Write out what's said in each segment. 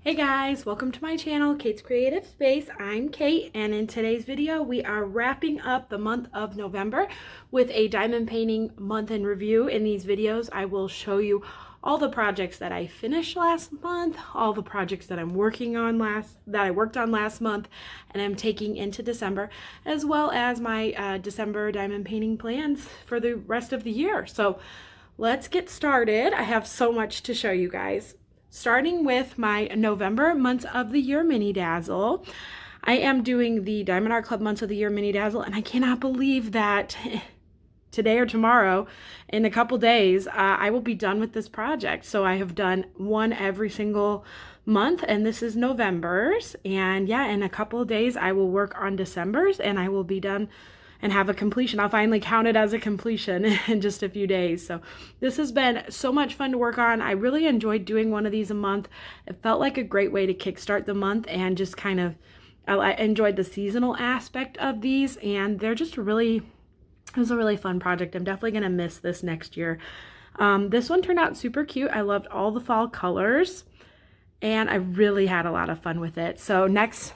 Hey guys, welcome to my channel, Kate's Creative Space. I'm Kate, and in today's video, we are wrapping up the month of November with a diamond painting month in review. In these videos, I will show you all the projects that I finished last month, all the projects that I'm working on that I worked on last month, and I'm taking into December, as well as my December diamond painting plans for the rest of the year. So let's get started. I have so much to show you guys. Starting with my November months of the year mini dazzle. I am doing the Diamond Art Club months of the year mini dazzle, and I cannot believe that today or tomorrow, in a couple days, I will be done with this project. So I have done one every single month, and this is November's. And yeah, in a couple of days, I will work on December's, and I will be done and have a completion. I'll finally count it as a completion in just a few days. So this has been so much fun to work on. I really enjoyed doing one of these a month. It felt like a great way to kickstart the month, and just kind of, I enjoyed the seasonal aspect of these, and they're just really, it was a really fun project. I'm definitely gonna miss this next year. This one turned out super cute. I loved all the fall colors, and I really had a lot of fun with it. So next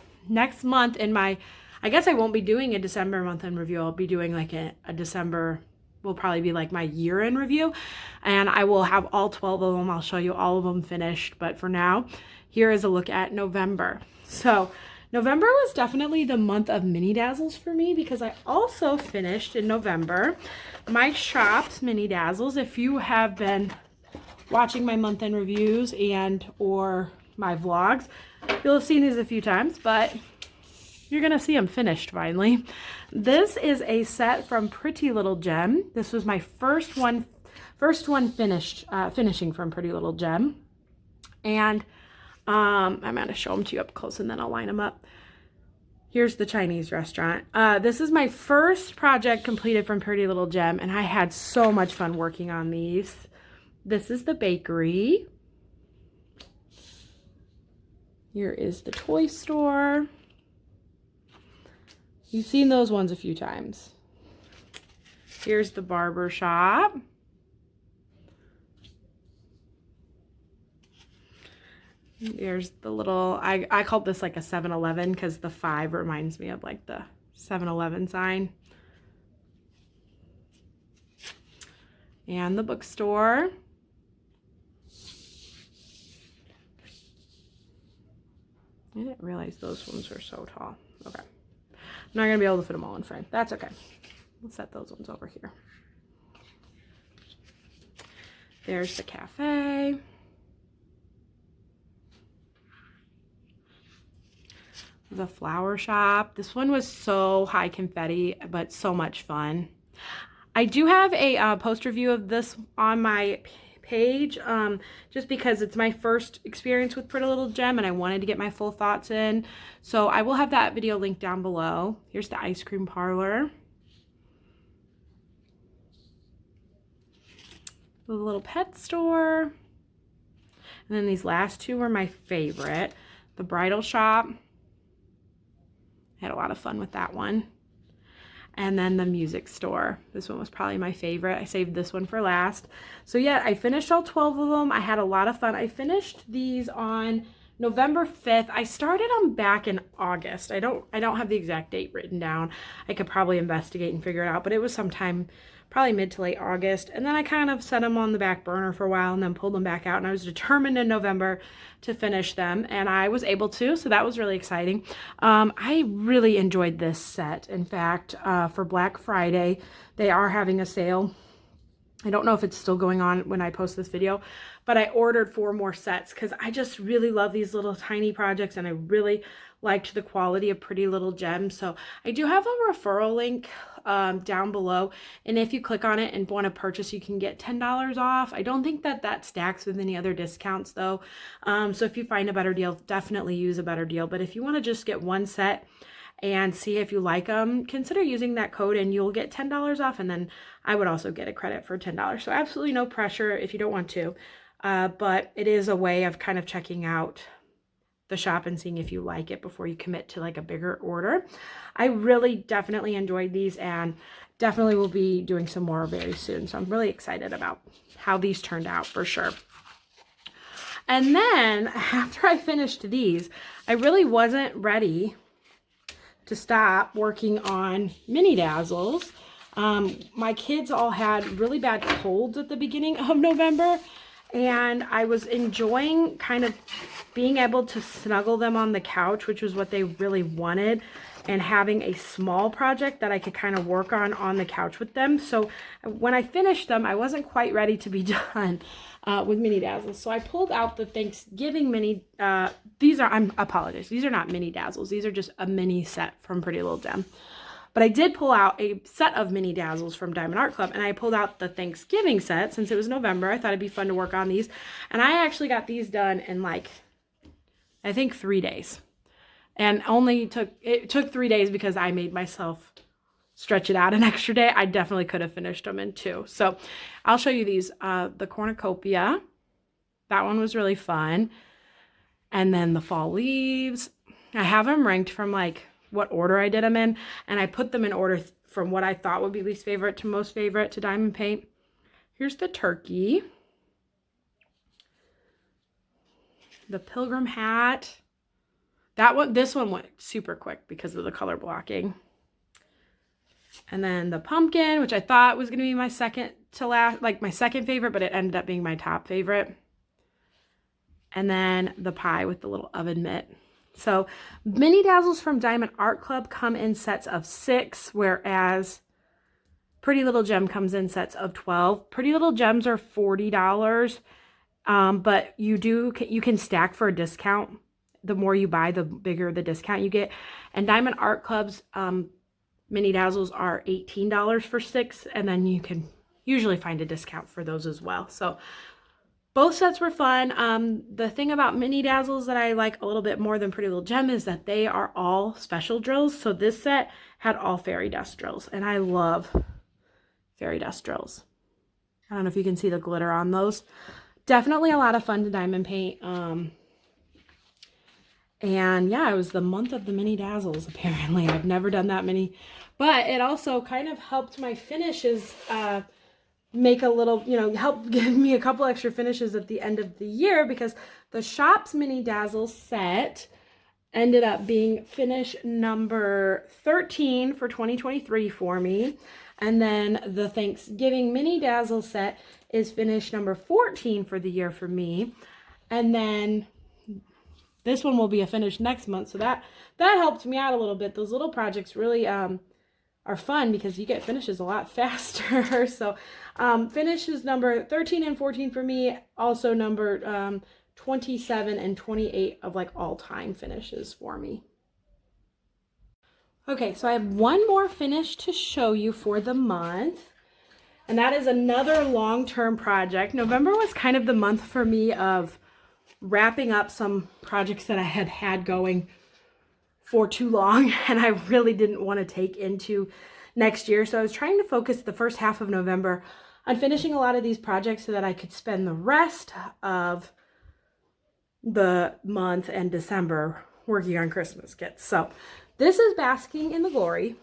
month in my, I guess I won't be doing a December month in review. I'll be doing like a December, will probably be like my year in review. And I will have all 12 of them. I'll show you all of them finished. But for now, here is a look at November. So November was definitely the month of mini dazzles for me, because I also finished in November my shop's mini dazzles. If you have been watching my month in reviews and or my vlogs, you'll have seen these a few times, but you're gonna see them finished finally. This is a set from Pretty Little Gem. This was my first one finishing from Pretty Little Gem. And I'm gonna show them to you up close, and then I'll line them up. Here's the Chinese restaurant. This is my first project completed from Pretty Little Gem, and I had so much fun working on these. This is the bakery. Here is the toy store. You've seen those ones a few times. Here's the barber shop. There's the little, I called this like a 7-Eleven because the 5 reminds me of like the 7-Eleven sign. And the bookstore. I didn't realize those ones were so tall. Okay. I'm not going to be able to fit them all in frame. That's okay. We'll set those ones over here. There's the cafe. The flower shop. This one was so high confetti, but so much fun. I do have a post review of this on my page, just because it's my first experience with Pretty Little Gem and I wanted to get my full thoughts in. So I will have that video linked down below. Here's the ice cream parlor. The little pet store. And then these last two were my favorite. The bridal shop. I had a lot of fun with that one. And then the music store. This one was probably my favorite. I saved this one for last. So yeah, I finished all 12 of them. I had a lot of fun. I finished these on November 5th. I started them back in August. I don't have the exact date written down. I could probably investigate and figure it out, but it was sometime probably mid to late August. And then I kind of set them on the back burner for a while and then pulled them back out. And I was determined in November to finish them, and I was able to, so that was really exciting. I really enjoyed this set. In fact, for Black Friday, they are having a sale. I don't know if it's still going on when I post this video, but I ordered 4 more sets because I just really love these little tiny projects, and I really liked the quality of Pretty Little Gem. So I do have a referral link down below, and if you click on it and want to purchase, you can get $10 off. I don't think that stacks with any other discounts though. So if you find a better deal, definitely use a better deal. But if you want to just get one set and see if you like them, consider using that code and you'll get $10 off, and then I would also get a credit for $10. So absolutely no pressure if you don't want to, but it is a way of kind of checking out the shop and seeing if you like it before you commit to like a bigger order. I really definitely enjoyed these, and definitely will be doing some more very soon. So I'm really excited about how these turned out for sure. And then after I finished these, I really wasn't ready to stop working on mini dazzles. My kids all had really bad colds at the beginning of November, and I was enjoying kind of being able to snuggle them on the couch, which was what they really wanted, and having a small project that I could kind of work on the couch with them. So when I finished them, I wasn't quite ready to be done with mini dazzles. So I pulled out the Thanksgiving mini, I apologize, these are not mini dazzles. These are just a mini set from Pretty Little Gem. But I did pull out a set of mini dazzles from Diamond Art Club, and I pulled out the Thanksgiving set since it was November. I thought it'd be fun to work on these. And I actually got these done in like, I think 3 days. And it took 3 days because I made myself stretch it out an extra day. I definitely could have finished them in 2. So I'll show you these. The cornucopia, that one was really fun. And then the fall leaves. I have them ranked from like what order I did them in, and I put them in order from what I thought would be least favorite to most favorite to diamond paint. Here's the turkey. The pilgrim hat. This one went super quick because of the color blocking. And then the pumpkin, which I thought was going to be my second to last, like my second favorite, but it ended up being my top favorite. And then the pie with the little oven mitt. So mini dazzles from Diamond Art Club come in sets of 6, whereas Pretty Little Gem comes in sets of 12. Pretty Little Gems are $40, but you can stack for a discount. The more you buy, the bigger the discount you get. And Diamond Art Club's mini dazzles are $18 for 6, and then you can usually find a discount for those as well. So both sets were fun. The thing about mini dazzles that I like a little bit more than Pretty Little Gem is that they are all special drills. So this set had all fairy dust drills, and I love fairy dust drills. I don't know if you can see the glitter on those. Definitely a lot of fun to diamond paint. And yeah, it was the month of the mini dazzles, apparently. I've never done that many, but it also kind of helped my finishes make a little, help give me a couple extra finishes at the end of the year, because the Shops Mini Dazzle set ended up being finish number 13 for 2023 for me. And then the Thanksgiving Mini Dazzle set is finish number 14 for the year for me. And then this one will be a finish next month. So that helped me out a little bit. Those little projects really are fun because you get finishes a lot faster. So finishes number 13 and 14 for me, also number 27 and 28 of like all-time finishes for me. Okay, so I have one more finish to show you for the month, and that is another long-term project. November was kind of the month for me of wrapping up some projects that I had had going for too long, and I really didn't want to take into next year. So I was trying to focus the first half of November on finishing a lot of these projects so that I could spend the rest of the month and December working on Christmas kits. So this is Basking in the Glory.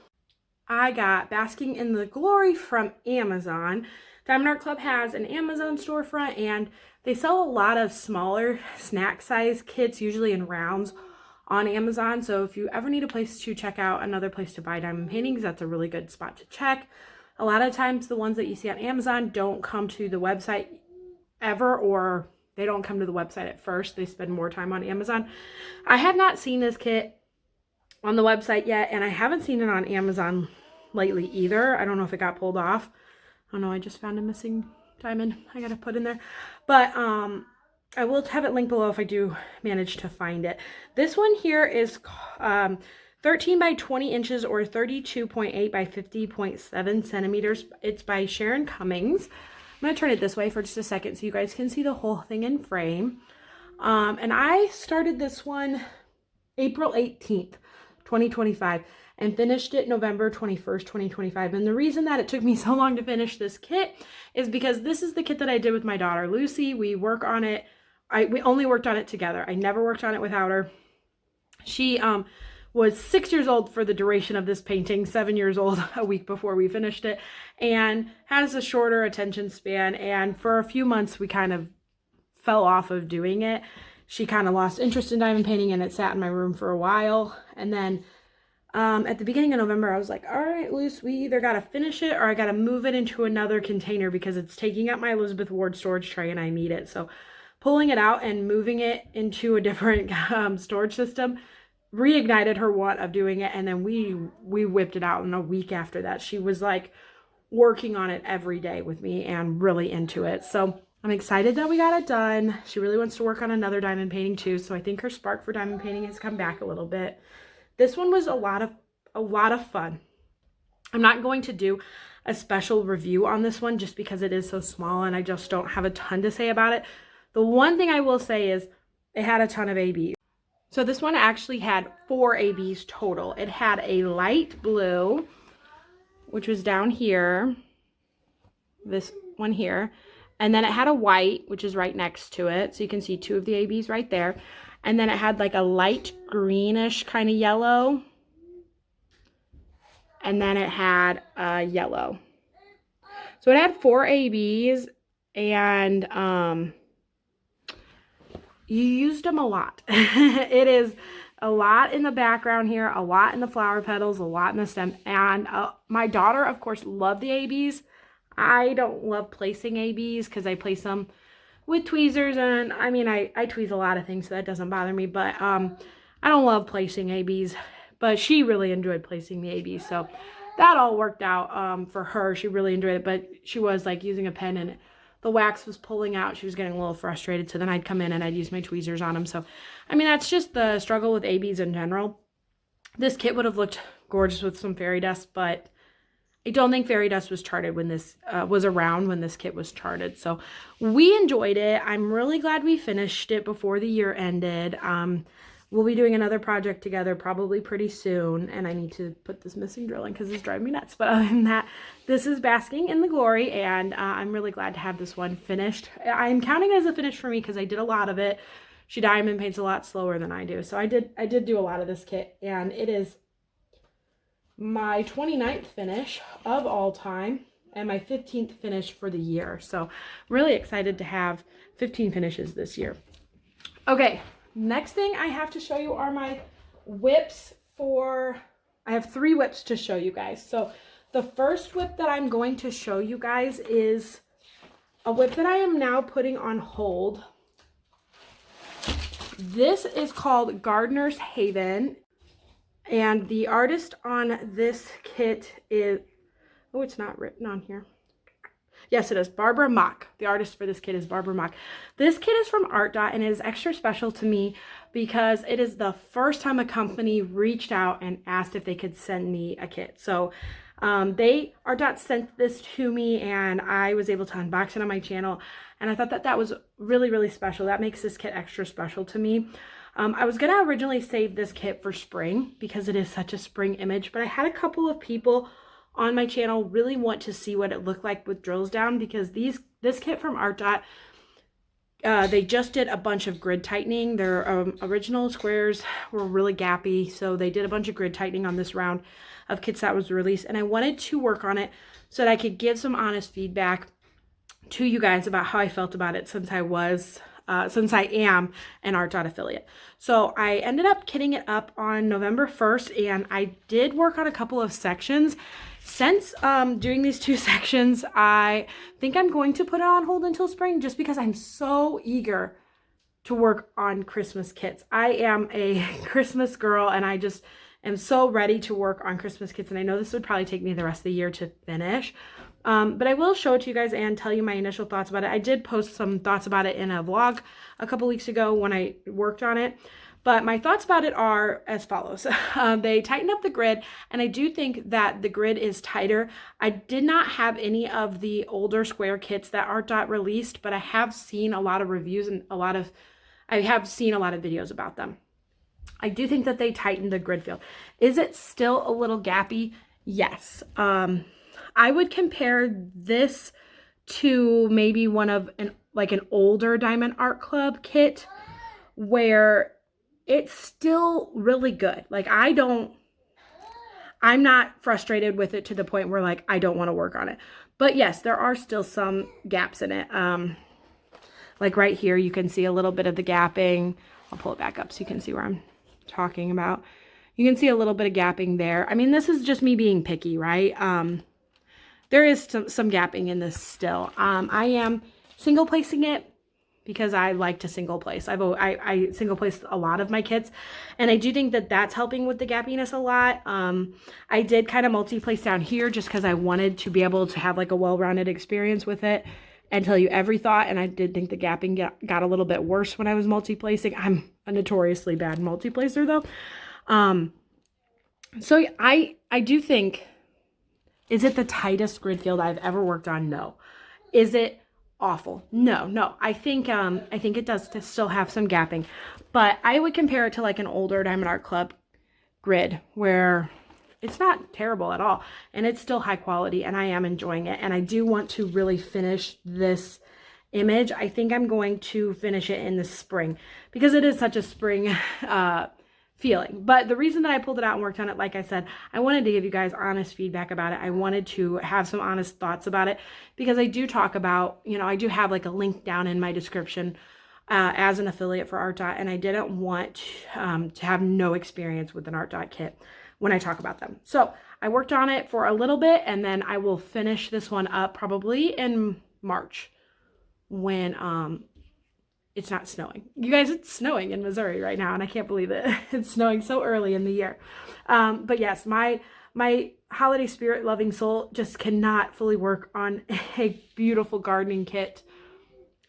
I got Basking in the Glory from Amazon. Diamond Art Club has an Amazon storefront, and they sell a lot of smaller snack size kits, usually in rounds, on Amazon. So if you ever need a place to check out another place to buy diamond paintings, that's a really good spot to check. A lot of times the ones that you see on Amazon don't come to the website ever, or they don't come to the website at first. They spend more time on Amazon. I have not seen this kit on the website yet, and I haven't seen it on Amazon lately either. I don't know if it got pulled off. Oh no, I just found a missing diamond I gotta put in there. But I will have it linked below if I do manage to find it. This one here is 13 by 20 inches or 32.8 by 50.7 centimeters. It's by Sharon Cummings. I'm going to turn it this way for just a second so you guys can see the whole thing in frame. And I started this one April 18th, 2025, and finished it November 21st, 2025. And the reason that it took me so long to finish this kit is because this is the kit that I did with my daughter, Lucy. We work on it. We only worked on it together. I never worked on it without her. She was 6 years old for the duration of this painting, 7 years old a week before we finished it, and has a shorter attention span. And for a few months, we kind of fell off of doing it. She kind of lost interest in diamond painting and it sat in my room for a while. And then at the beginning of November, I was like, all right, Luce, we either got to finish it or I got to move it into another container because it's taking up my Elizabeth Ward storage tray and I need it. So pulling it out and moving it into a different storage system reignited her want of doing it. And then we whipped it out in a week after that. She was like working on it every day with me and really into it. So I'm excited that we got it done. She really wants to work on another diamond painting too. So I think her spark for diamond painting has come back a little bit. This one was a lot of fun. I'm not going to do a special review on this one just because it is so small and I just don't have a ton to say about it. The one thing I will say is it had a ton of ABs. So this one actually had 4 ABs total. It had a light blue, which was down here, this one here. And then it had a white, which is right next to it. So you can see 2 of the ABs right there. And then it had like a light greenish kind of yellow. And then it had a yellow. So it had 4 ABs and you used them a lot. It is a lot in the background here, a lot in the flower petals, a lot in the stem. And my daughter, of course, loved the ABs. I don't love placing ABs because I place them with tweezers, and I mean, I tweeze a lot of things, so that doesn't bother me, but I don't love placing ABs, but she really enjoyed placing the ABs, so that all worked out for her. She really enjoyed it, but she was like using a pen and the wax was pulling out. She was getting a little frustrated, so then I'd come in and I'd use my tweezers on them. So, I mean, that's just the struggle with ABs in general. This kit would have looked gorgeous with some fairy dust, but I don't think fairy dust was charted when this was around when this kit was charted. So we enjoyed it. I'm really glad we finished it before the year ended. We'll be doing another project together probably pretty soon. And I need to put this missing drill in because it's driving me nuts. But other than that, this is basking in the glory. And I'm really glad to have this one finished. I'm counting it as a finish for me because I did a lot of it. She diamond paints a lot slower than I do. So I did do a lot of this kit. And it is my 29th finish of all time and my 15th finish for the year. So really excited to have 15 finishes this year. Okay, next thing I have to show you are my whips I have 3 whips to show you guys. So the first whip that I'm going to show you guys is a whip that I am now putting on hold. This is called Gardener's Haven. And the artist on this kit is, oh, it's not written on here. Yes, it is. Barbara Mock. The artist for this kit is Barbara Mock. This kit is from Art Dot and it is extra special to me because it is the first time a company reached out and asked if they could send me a kit. So Art Dot sent this to me and I was able to unbox it on my channel. And I thought that that was really, really special. That makes this kit extra special to me. I was going to originally save this kit for spring because it is such a spring image, but I had a couple of people on my channel really want to see what it looked like with drills down because this kit from Art Dot, they just did a bunch of grid tightening. Their original squares were really gappy, so they did a bunch of grid tightening on this round of kits that was released, and I wanted to work on it so that I could give some honest feedback to you guys about how I felt about it since I am an Art Dot affiliate. So I ended up kitting it up on November 1st and I did work on a couple of sections. Since doing these 2 sections, I think I'm going to put it on hold until spring just because I'm so eager to work on Christmas kits. I am a Christmas girl and I just am so ready to work on Christmas kits, and I know this would probably take me the rest of the year to finish. But I will show it to you guys and tell you my initial thoughts about it. I did post some thoughts about it in a vlog a couple weeks ago when I worked on it. But my thoughts about it are as follows. They tightened up the grid, and I do think that the grid is tighter. I did not have any of the older square kits that Art Dot released, but I have seen a lot of reviews and I have seen a lot of videos about them. I do think that they tightened the grid field. Is it still a little gappy? Yes. I would compare this to maybe one of an older Diamond Art Club kit where it's still really good. Like I'm not frustrated with it to the point where like I don't want to work on it. But yes, there are still some gaps in it. Like right here, you can see a little bit of the gapping. I'll pull it back up so you can see where I'm talking about. You can see a little bit of gapping there. I mean, this is just me being picky, right? There is some gapping in this still. I am single placing it because I like to single place. I single place a lot of my kits, and I do think that that's helping with the gappiness a lot. I did kind of multi-place down here just because I wanted to be able to have like a well-rounded experience with it and tell you every thought, and I did think the gapping got a little bit worse when I was multi-placing. I'm a notoriously bad multi-placer though. So I do think, is it the tightest grid field I've ever worked on? No. Is it awful? No. I think it does still have some gapping, but I would compare it to like an older Diamond Art Club grid where it's not terrible at all, and it's still high quality, and I am enjoying it. And I do want to really finish this image. I think I'm going to finish it in the spring because it is such a spring feeling. But the reason that I pulled it out and worked on it, like I said, I wanted to give you guys honest feedback about it. I wanted to have some honest thoughts about it because I do talk about, you know, I do have like a link down in my description as an affiliate for Art Dot, and I didn't want to have no experience with an Art Dot kit when I talk about them. So I worked on it for a little bit, and then I will finish this one up probably in March when it's not snowing. You guys, it's snowing in Missouri right now, and I can't believe it. It's snowing so early in the year. But yes, my holiday spirit loving soul just cannot fully work on a beautiful gardening kit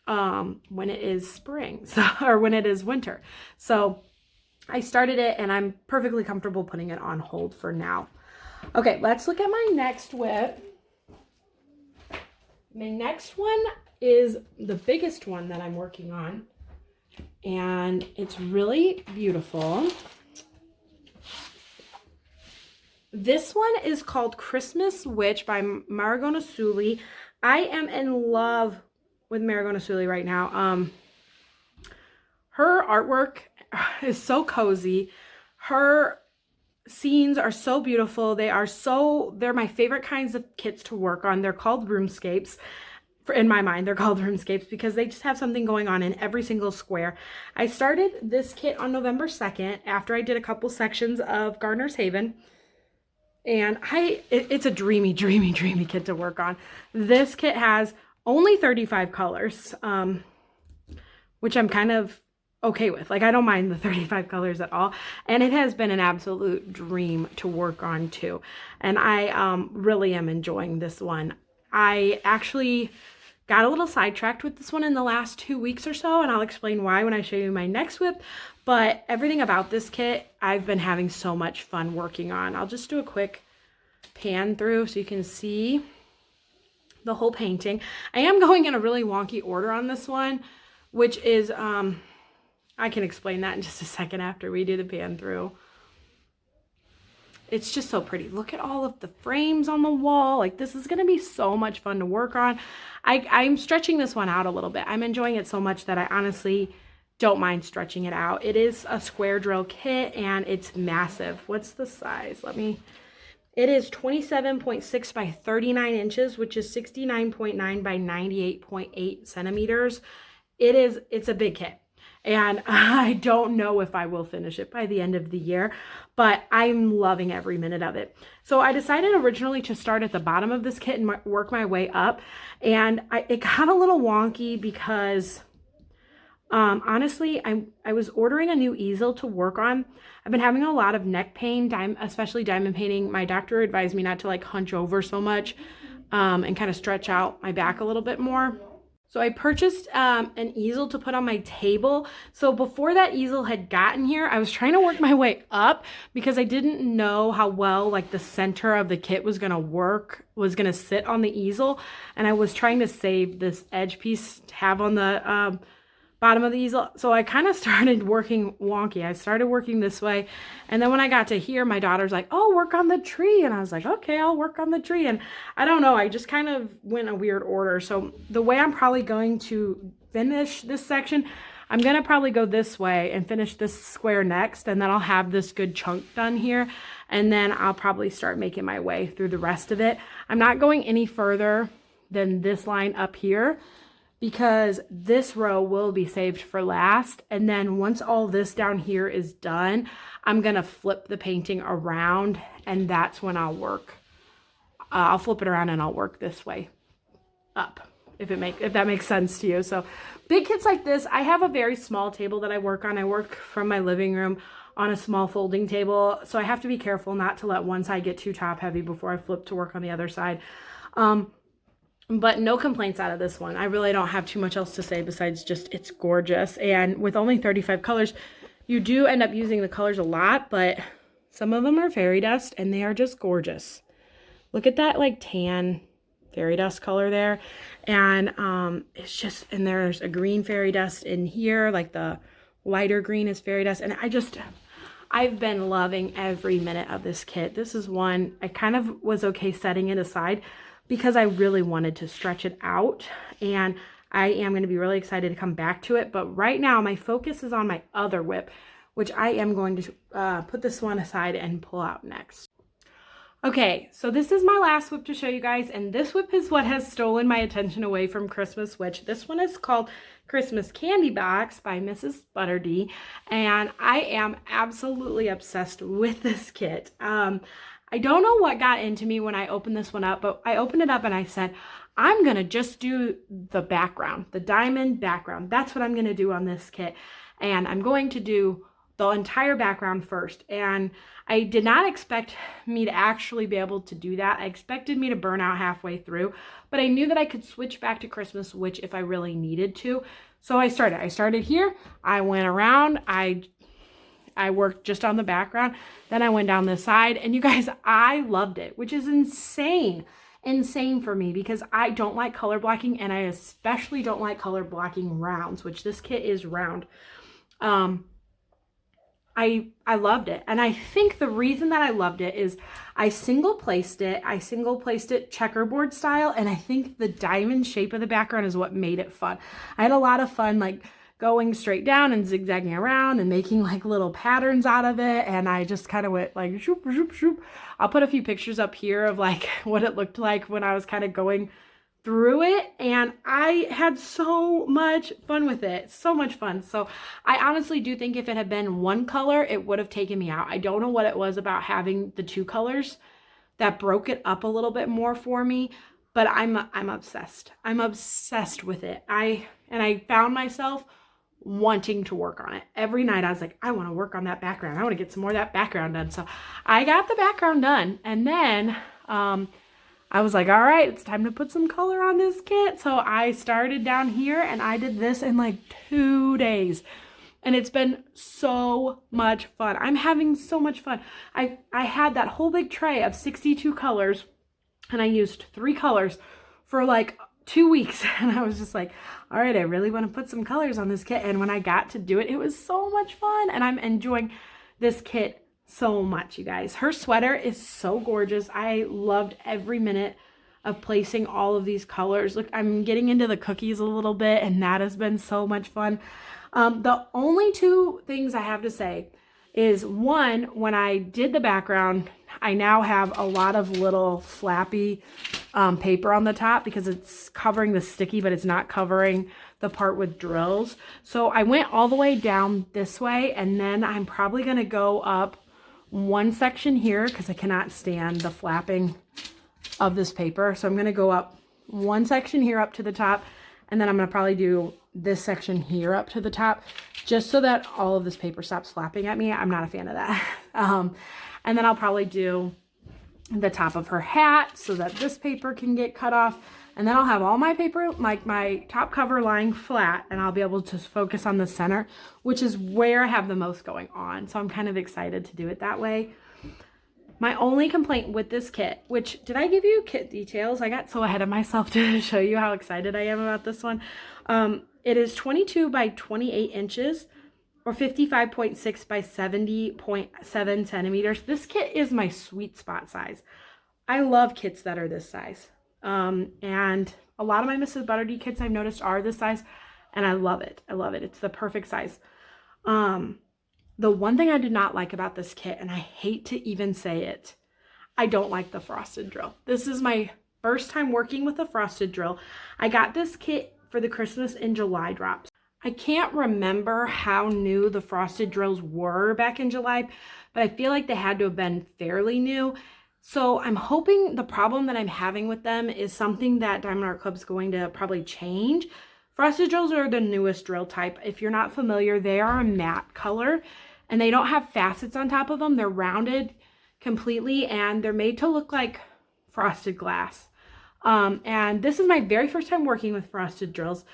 when it is spring, or when it is winter. So I started it, and I'm perfectly comfortable putting it on hold for now. Okay, let's look at my next whip. My next one is the biggest one that I'm working on, and it's really beautiful. This one is called Christmas Witch by Marigona Sully. I am in love with Marigona Sully right now. Her artwork is so cozy. Her scenes are so beautiful. They're my favorite kinds of kits to work on. They're called roomscapes. In my mind, they're called roomscapes because they just have something going on in every single square. I started this kit on November 2nd after I did a couple sections of Gardener's Haven. And it's a dreamy kit to work on. This kit has only 35 colors, which I'm kind of okay with. Like, I don't mind the 35 colors at all. And it has been an absolute dream to work on too. And I really am enjoying this one. I actually got a little sidetracked with this one in the last 2 weeks or so, and I'll explain why when I show you my next whip. But everything about this kit, I've been having so much fun working on. I'll just do a quick pan through so you can see the whole painting. I am going in a really wonky order on this one, which is, I can explain that in just a second after we do the pan through. It's just so pretty. Look at all of the frames on the wall. Like, this is going to be so much fun to work on. I'm stretching this one out a little bit. I'm enjoying it so much that I honestly don't mind stretching it out. It is a square drill kit, and it's massive. What's the size? It is 27.6 by 39 inches, which is 69.9 by 98.8 centimeters. It's a big kit. And I don't know if I will finish it by the end of the year, but I'm loving every minute of it. So I decided originally to start at the bottom of this kit and work my way up. And it got a little wonky because honestly, I was ordering a new easel to work on. I've been having a lot of neck pain, especially diamond painting. My doctor advised me not to like hunch over so much and kind of stretch out my back a little bit more. So I purchased an easel to put on my table. So before that easel had gotten here, I was trying to work my way up because I didn't know how well like the center of the kit was going to sit on the easel. And I was trying to save this edge piece to have on the bottom of the easel. So I kind of started working wonky. I started working this way. And then when I got to here, my daughter's like, oh, work on the tree. And I was like, okay, I'll work on the tree. And I don't know, I just kind of went in a weird order. So the way I'm probably going to finish this section, I'm going to probably go this way and finish this square next. And then I'll have this good chunk done here. And then I'll probably start making my way through the rest of it. I'm not going any further than this line up here. because this row will be saved for last. And then once all this down here is done, I'm gonna flip the painting around, and that's when I'll work. I'll flip it around and I'll work this way up, if that makes sense to you. So big kits like this, I have a very small table that I work on. I work from my living room on a small folding table, so I have to be careful not to let one side get too top heavy before I flip to work on the other side. But no complaints out of this one. I really don't have too much else to say besides just it's gorgeous. And with only 35 colors, you do end up using the colors a lot, but some of them are fairy dust and they are just gorgeous. Look at that like tan fairy dust color there. And it's just, and there's a green fairy dust in here, like the lighter green is fairy dust. And I've been loving every minute of this kit. This is one, I kind of was okay setting it aside because I really wanted to stretch it out, and I am going to be really excited to come back to it. But right now my focus is on my other whip, which I am going to put this one aside and pull out next. Okay, so this is my last whip to show you guys, and this whip is what has stolen my attention away from Christmas, which this one is called Christmas Candy Box by Mrs. Butterdee, and I am absolutely obsessed with this kit. I don't know what got into me when I opened this one up, but I opened it up and I said, I'm going to just do the background, the diamond background. That's what I'm going to do on this kit. And I'm going to do the entire background first. And I did not expect me to actually be able to do that. I expected me to burn out halfway through, but I knew that I could switch back to Christmas, which if I really needed to. So I started here. I went around. I worked just on the background. Then I went down the side, and you guys, I loved it, which is insane for me because I don't like color blocking, and I especially don't like color blocking rounds, which this kit is round. I loved it. And I think the reason that I loved it is I single placed it checkerboard style. And I think the diamond shape of the background is what made it fun. I had a lot of fun, like going straight down and zigzagging around and making like little patterns out of it. And I just kind of went like shoop, shoop, shoop. I'll put a few pictures up here of like what it looked like when I was kind of going through it, and I had so much fun with it. So much fun. So I honestly do think if it had been one color, it would have taken me out. I don't know what it was about having the two colors that broke it up a little bit more for me, but I'm obsessed. I'm obsessed with it. I found myself wanting to work on it. Every night I was like, I want to work on that background. I want to get some more of that background done. So I got the background done, and then I was like, all right, it's time to put some color on this kit. So I started down here and I did this in like 2 days. And it's been so much fun. I'm having so much fun. I had that whole big tray of 62 colors, and I used 3 colors for like 2 weeks. And I was just like, all right, I really want to put some colors on this kit. And when I got to do it, it was so much fun. And I'm enjoying this kit so much, you guys. Her sweater is so gorgeous. I loved every minute of placing all of these colors. Look, I'm getting into the cookies a little bit, and that has been so much fun. The only 2 things I have to say is, one, when I did the background, I now have a lot of little flappy paper on the top because it's covering the sticky, but it's not covering the part with drills. So I went all the way down this way, and then I'm probably going to go up one section here because I cannot stand the flapping of this paper. So I'm going to go up one section here up to the top, and then I'm going to probably do this section here up to the top just so that all of this paper stops flapping at me. I'm not a fan of that. And then I'll probably do the top of her hat so that this paper can get cut off. And then I'll have all my paper, like my top cover, lying flat, and I'll be able to focus on the center, which is where I have the most going on. So I'm kind of excited to do it that way. My only complaint with this kit, which, did I give you kit details? I got so ahead of myself to show you how excited I am about this one. It is 22 by 28 inches or 55.6 by 70.7 centimeters. This kit is my sweet spot size. I love kits that are this size. And a lot of my Mrs. Butterdee kits I've noticed are this size, and I love it. I love it. It's the perfect size. The one thing I did not like about this kit, and I hate to even say it, I don't like the frosted drill. This is my first time working with a frosted drill. I got this kit for the Christmas in July drops. I can't remember how new the frosted drills were back in July, but I feel like they had to have been fairly new. So I'm hoping the problem that I'm having with them is something that Diamond Art Club's going to probably change. Frosted drills are the newest drill type. If you're not familiar, they are a matte color and they don't have facets on top of them. They're rounded completely and they're made to look like frosted glass. And this is my very first time working with frosted drills.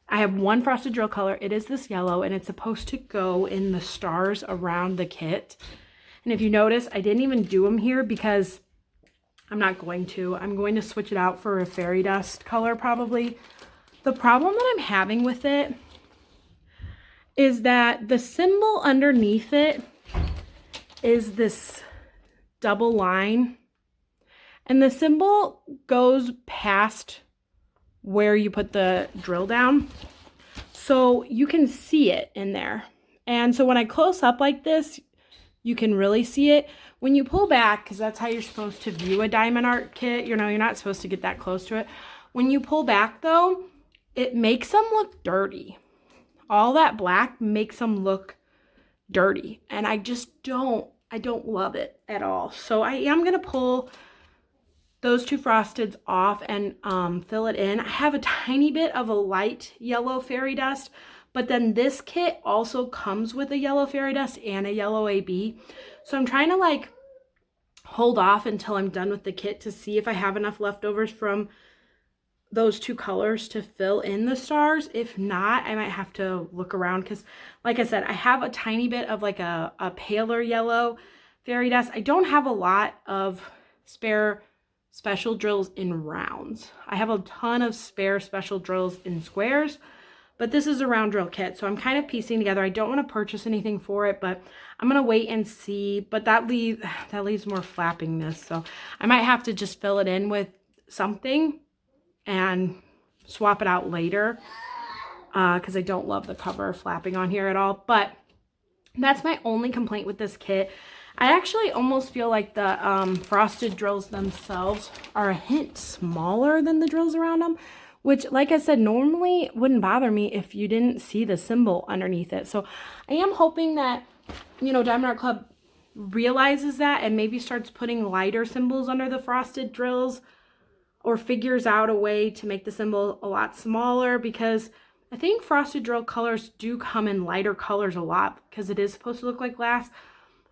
I have one frosted drill color. It is this yellow and it's supposed to go in the stars around the kit. And if you notice, I didn't even do them here because I'm not going to. I'm going to switch it out for a fairy dust color probably. The problem that I'm having with it is that the symbol underneath it is this double line. And the symbol goes past where you put the drill down. So you can see it in there. And so when I close up like this, you can really see it. When you pull back, because that's how you're supposed to view a diamond art kit, you know, you're not supposed to get that close to it. When you pull back though, it makes them look dirty. All that black makes them look dirty. And I just don't love it at all. So I am gonna pull those two frosteds off and fill it in. I have a tiny bit of a light yellow fairy dust, but then this kit also comes with a yellow fairy dust and a yellow AB. So I'm trying to like hold off until I'm done with the kit to see if I have enough leftovers from those two colors to fill in the stars. If not, I might have to look around because like I said, I have a tiny bit of like a paler yellow fairy dust. I don't have a lot of spare special drills in rounds. I have a ton of spare special drills in squares, but this is a round drill kit. So I'm kind of piecing together. I don't want to purchase anything for it, but I'm going to wait and see. But that leaves more flappiness. So I might have to just fill it in with something and swap it out later because I don't love the cover flapping on here at all. But that's my only complaint with this kit. I actually almost feel like the frosted drills themselves are a hint smaller than the drills around them, which, like I said, normally wouldn't bother me if you didn't see the symbol underneath it. So I am hoping that, you know, Diamond Art Club realizes that and maybe starts putting lighter symbols under the frosted drills or figures out a way to make the symbol a lot smaller, because I think frosted drill colors do come in lighter colors a lot because it is supposed to look like glass.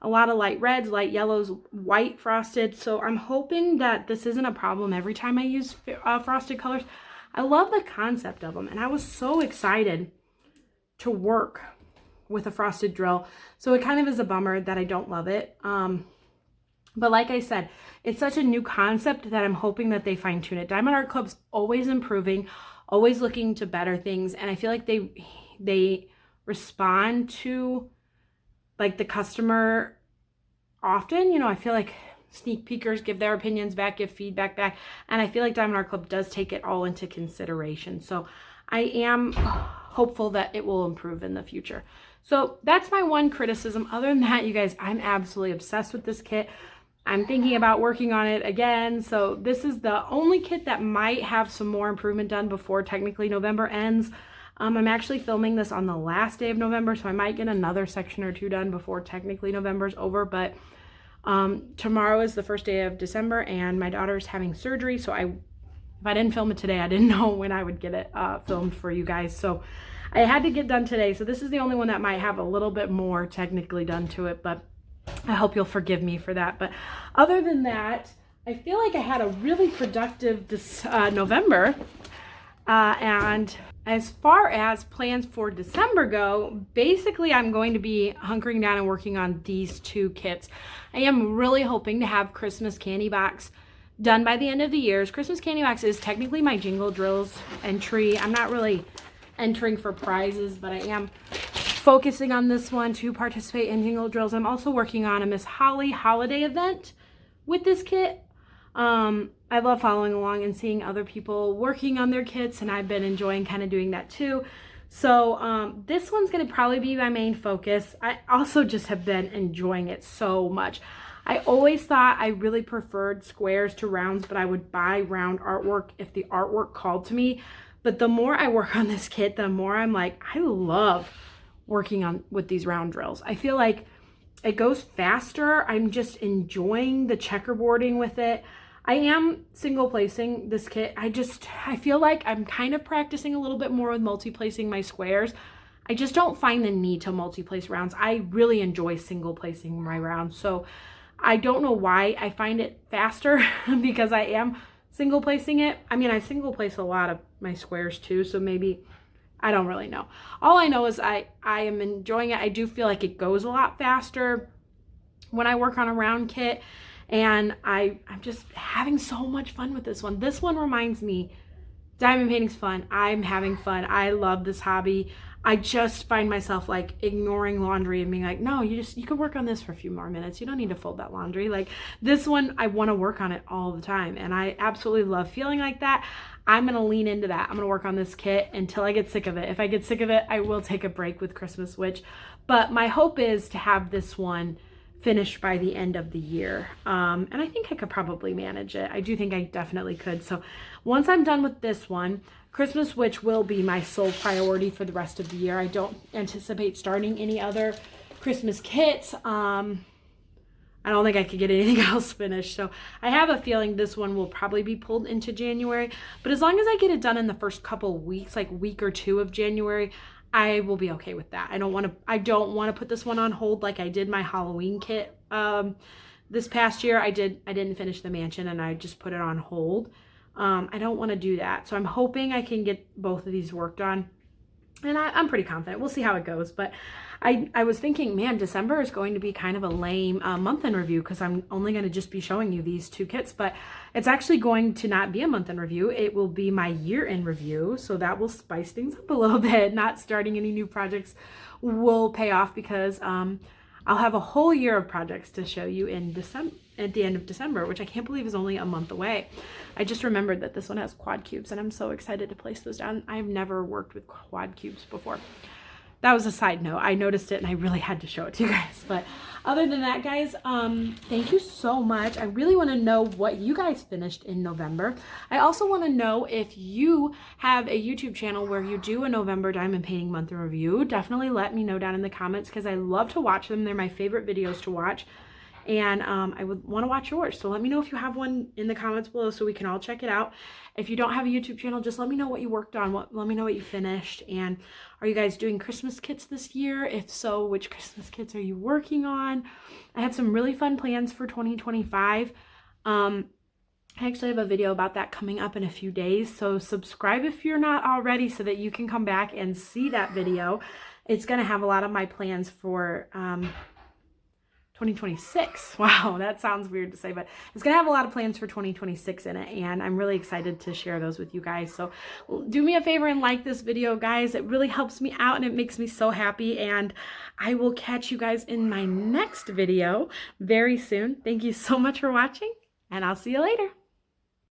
A lot of light reds, light yellows, white frosted. So I'm hoping that this isn't a problem every time I use frosted colors. I love the concept of them, and I was so excited to work with a frosted drill. So it kind of is a bummer that I don't love it. But like I said, it's such a new concept that I'm hoping that they fine tune it. Diamond Art Club's always improving, always looking to better things, and I feel like they respond to like the customer often. You know, I feel like sneak peekers give their opinions back, give feedback back, and I feel like Diamond Art Club does take it all into consideration. So I am hopeful that it will improve in the future. So that's my one criticism. Other than that, you guys, I'm absolutely obsessed with this kit. I'm thinking about working on it again. So this is the only kit that might have some more improvement done before technically November ends. I'm actually filming this on the last day of November, so I might get another section or two done before technically November's over. But tomorrow is the first day of December, and my daughter's having surgery. So if I didn't film it today, I didn't know when I would get it filmed for you guys. So I had to get done today. So this is the only one that might have a little bit more technically done to it, but I hope you'll forgive me for that. But other than that, I feel like I had a really productive November. And as far as plans for December go, basically I'm going to be hunkering down and working on these two kits. I am really hoping to have Christmas Candy Box done by the end of the year. Christmas Candy Box is technically my Jingle Drills entry. I'm not really entering for prizes, but I am focusing on this one to participate in Jingle Drills. I'm also working on a Miss Holly holiday event with this kit. I love following along and seeing other people working on their kits, and I've been enjoying kind of doing that too. So this one's going to probably be my main focus. I also just have been enjoying it so much. I always thought I really preferred squares to rounds, but I would buy round artwork if the artwork called to me. But the more I work on this kit, the more I'm like, I love working on with these round drills. I feel like it goes faster. I'm just enjoying the checkerboarding with it. I am single placing this kit. I feel like I'm kind of practicing a little bit more with multi-placing my squares. I just don't find the need to multi-place rounds. I really enjoy single placing my rounds. So I don't know why I find it faster because I am single placing it. I mean, I single place a lot of my squares too, so maybe, I don't really know. All I know is I am enjoying it. I do feel like it goes a lot faster when I work on a round kit, and I'm just having so much fun with this one. This one reminds me, diamond painting's fun. I'm having fun. I love this hobby. I just find myself like ignoring laundry and being like, no, you can work on this for a few more minutes. You don't need to fold that laundry. Like this one, I want to work on it all the time. And I absolutely love feeling like that. I'm going to lean into that. I'm going to work on this kit until I get sick of it. If I get sick of it, I will take a break with Christmas Witch. But my hope is to have this one finished by the end of the year. And I think I could probably manage it. I do think I definitely could. So once I'm done with this one, Christmas Witch will be my sole priority for the rest of the year. I don't anticipate starting any other Christmas kits. I don't think I could get anything else finished. So I have a feeling this one will probably be pulled into January. But as long as I get it done in the first couple weeks, like week or two of January, I will be okay with that. I don't want to put this one on hold like I did my Halloween kit this past year. I didn't finish the mansion and I just put it on hold. I don't want to do that. So I'm hoping I can get both of these worked on. And I'm pretty confident. We'll see how it goes. But I was thinking, man, December is going to be kind of a lame month in review because I'm only going to just be showing you these two kits. But it's actually going to not be a month in review. It will be my year in review. So that will spice things up a little bit. Not starting any new projects will pay off because I'll have a whole year of projects to show you in December, at the end of December, which I can't believe is only a month away. I just remembered that this one has quad cubes and I'm so excited to place those down. I've never worked with quad cubes before. That was a side note. I noticed it and I really had to show it to you guys. But other than that, guys, thank you so much. I really want to know what you guys finished in November. I also want to know if you have a YouTube channel where you do a November diamond painting month in review. Definitely let me know down in the comments because I love to watch them. They're my favorite videos to watch. And I would want to watch yours. So let me know if you have one in the comments below so we can all check it out. If you don't have a YouTube channel, just let me know what you worked on. Let me know what you finished. And are you guys doing Christmas kits this year? If so, which Christmas kits are you working on? I have some really fun plans for 2025. I actually have a video about that coming up in a few days. So subscribe if you're not already so that you can come back and see that video. It's going to have a lot of my plans for 2026. Wow, that sounds weird to say, but it's gonna have a lot of plans for 2026 in it, and I'm really excited to share those with you guys. So do me a favor and like this video, guys. It really helps me out and it makes me so happy, and I will catch you guys in my next video very soon. Thank you so much for watching, and I'll see you later.